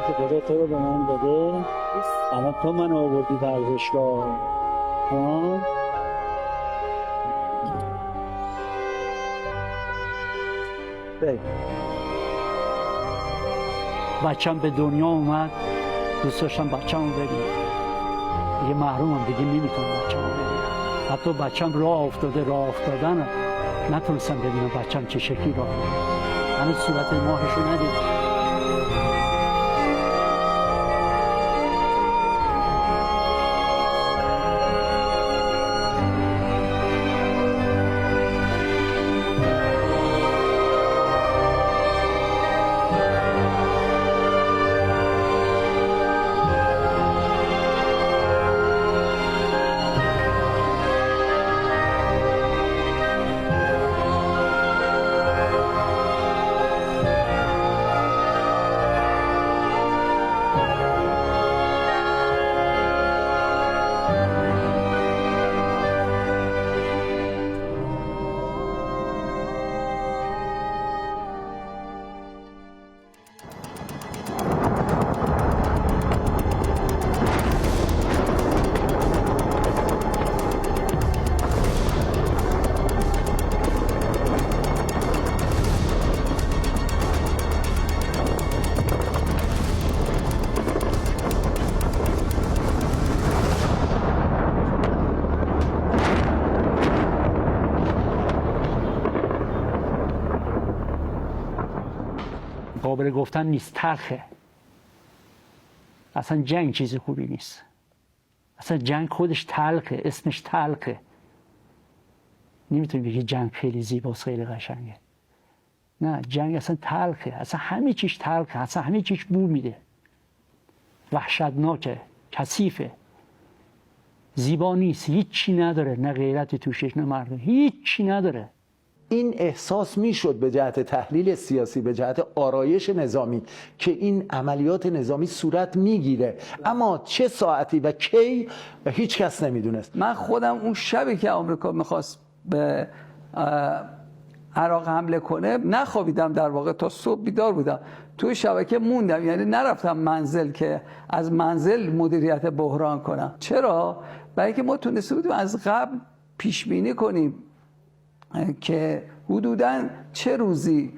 که خدا تو رو به من داده، الان تو من آوردی ورزشگاه. ها؟ بچم به دنیا اومد، دوست داشتم بچه‌مو ببینم. دیگه محرومم، دیگه نمیتونم بچه‌مو ببینم. حتی بچم راه افتادن نتونستم ببینم بچم چه شکلی راه افتاد. هنوز صورت ماهشو ندیدم. قابل گفتن نیست، تلخه. اصلا جنگ چیز خوبی نیست. اصلا جنگ خودش تلخه، اسمش تلخه. نمیتونی بگی جنگ خیلی زیباست، خیلی قشنگه. نه، جنگ اصلا تلخه. اصلا همه چیش تلخه. اصلا همه چیش بو میده. وحشتناکه، کثیفه. زیبا نیست، هیچی نداره، نه غیرتی توشش، نه مردم، هیچی نداره. این احساس میشد به جهت تحلیل سیاسی، به جهت آرایش نظامی که این عملیات نظامی صورت میگیره، اما چه ساعتی و کی هیچ کس نمیدونست. من خودم اون شبی که آمریکا میخواست به عراق حمله کنه نخوابیدم، در واقع تا صبح بیدار بودم، توی شبکه موندم، یعنی نرفتم منزل که از منزل مدیریت بحران کنم. چرا؟ برای اینکه ما تونسته بودیم از قبل پیش بینی کنیم که حدوداً چه روزی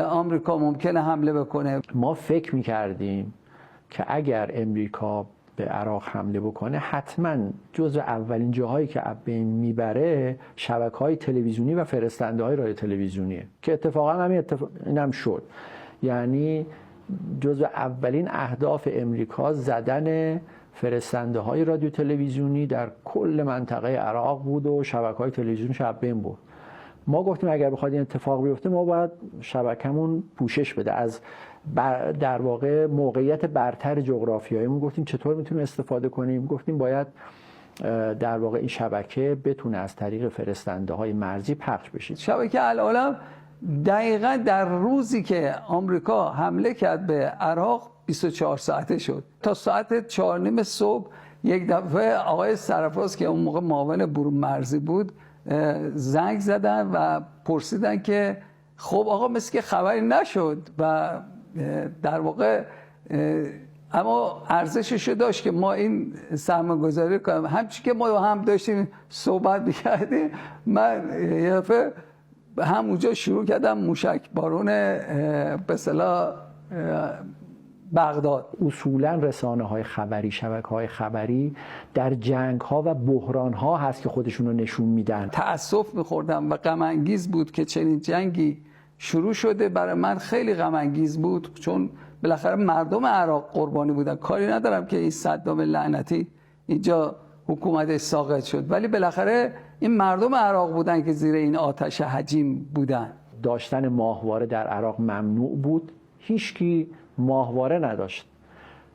آمریکا ممکنه حمله بکنه. ما فکر میکردیم که اگر امریکا به عراق حمله بکنه حتما جزو اولین جاهایی که بین میبره شبکه‌های تلویزیونی و فرستنده‌های رادیو تلویزیونیه، که اتفاقا اینم شد. یعنی جزو اولین اهداف امریکا زدن فرستنده‌های رادیو تلویزیونی در کل منطقه عراق بود و شبکه‌های تلویزیونی شب بین بود. ما گفتیم اگر بخواد این اتفاق بیفته ما باید شبکمون پوشش بده از در واقع موقعیت برتر جغرافیاییمون. گفتیم چطور میتونیم استفاده کنیم؟ گفتیم باید در واقع این شبکه بتونه از طریق فرستنده‌های مرزی پخش بشه. شبکه العالم دقیقاً در روزی که آمریکا حمله کرد به عراق 24 ساعته شد. تا ساعت 4:30 صبح یک دفعه آقای سرفراز که اون موقع معاون برون مرزی بود زنگ زدن و پرسیدن که خب آقا مثل که خبری نشد و در واقع اما ارزشش داشت که ما این سرمایه‌گذاری کنیم. همچنین که ما هم داشتیم صحبت می‌کردیم، من یه دفعه همونجا شروع کردم موشک بارون به اصطلاح بغداد. اصولا رسانه‌های خبری، شبکه‌های خبری در جنگ‌ها و بحران‌ها هست که خودشون رو نشون میدن. تأسف می‌خوردم و غم انگیز بود که چنین جنگی شروع شده. برای من خیلی غم انگیز بود، چون بالاخره مردم عراق قربانی بودن. کاری ندارم که این صدام لعنتی اینجا حکومتش ساقط شد، ولی بالاخره این مردم عراق بودن که زیر این آتش حجیم بودن. داشتن ماهواره در عراق ممنوع بود. هیچکی ماهواره نداشت.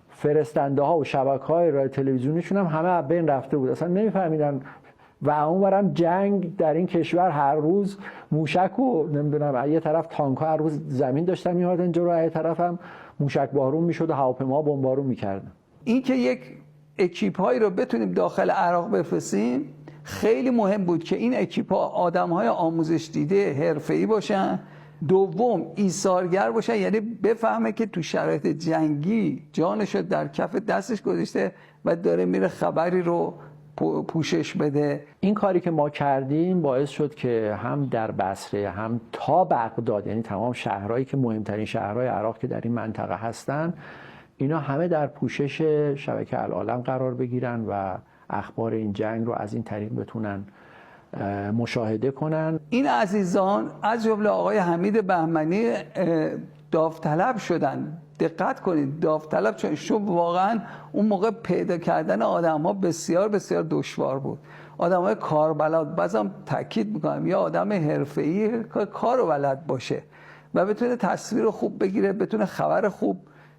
فرستنده ها و شبکه های رادیو تلویزیونیشون هم همه از بین رفته بود، اصلا نمیفهمیدن. و اونورم جنگ در این کشور هر روز موشک و نمیدونم یه طرف تانک ها هر روز زمین داشتن می‌آوردن جلو، یه طرف هم موشک بارون میشد و هواپیما بمبارون میکردن. این که یک اکیپ هایی رو بتونیم داخل عراق بفرستیم خیلی مهم بود که این اکیپ ها آدم های آموزش دیده حرفه‌ای باشن دوم ایثارگر باشه، یعنی بفهمه که تو شرایط جنگی جانشو در کف دستش گذاشته و داره میره خبری رو پوشش بده. این کاری که ما کردیم باعث شد که هم در بصره هم تا بغداد، یعنی تمام شهرهایی که مهمترین شهرهای عراق که در این منطقه هستن، اینا همه در پوشش شبکه العالم قرار بگیرن و اخبار این جنگ رو از این طریق بتونن مشاهده کنن. این عزیزان از جمله آقای حمید بهمنی داوطلب شدن. دقت کنید، داوطلب، چون واقعا اون موقع پیدا کردن آدم‌ها بسیار بسیار دشوار بود. آدم‌های کاربلد، بازم تاکید می‌کنم یا آدم حرفه‌ای کارو بلد باشه و بتونه تصویر خوب بگیره، بتونه خبر خوب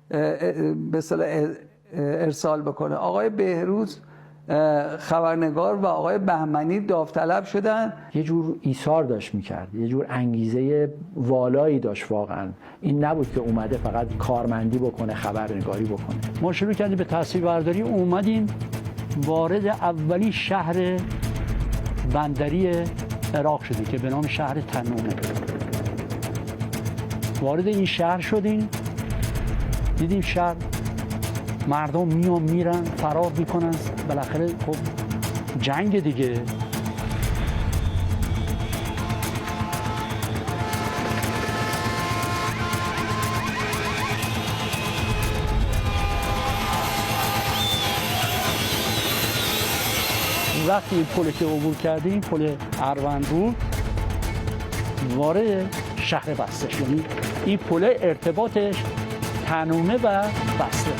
به اصطلاح ارسال بکنه. آقای بهروز خبرنگار و آقای بهمنی داوطلب شدن. یه جور ایثار داشت میکرد، یه جور انگیزه والایی داشت واقعا. این نبود که اومده فقط کارمندی بکنه، خبرنگاری بکنه. ما شروع کردیم به تصویربرداری، اومدیم وارد اولین شهر بندری عراق شدیم که به نام شهر تنومه. وارد این شهر شدیم، دیدیم شهر مردم میان میرن، فرار میکنن، بالاخره خب جنگ دیگه. وقتی این پل که عبور کردیم، پل اروندرود، وارد شهر بسته شد. یعنی این پل ارتباطش تنومه و بسته.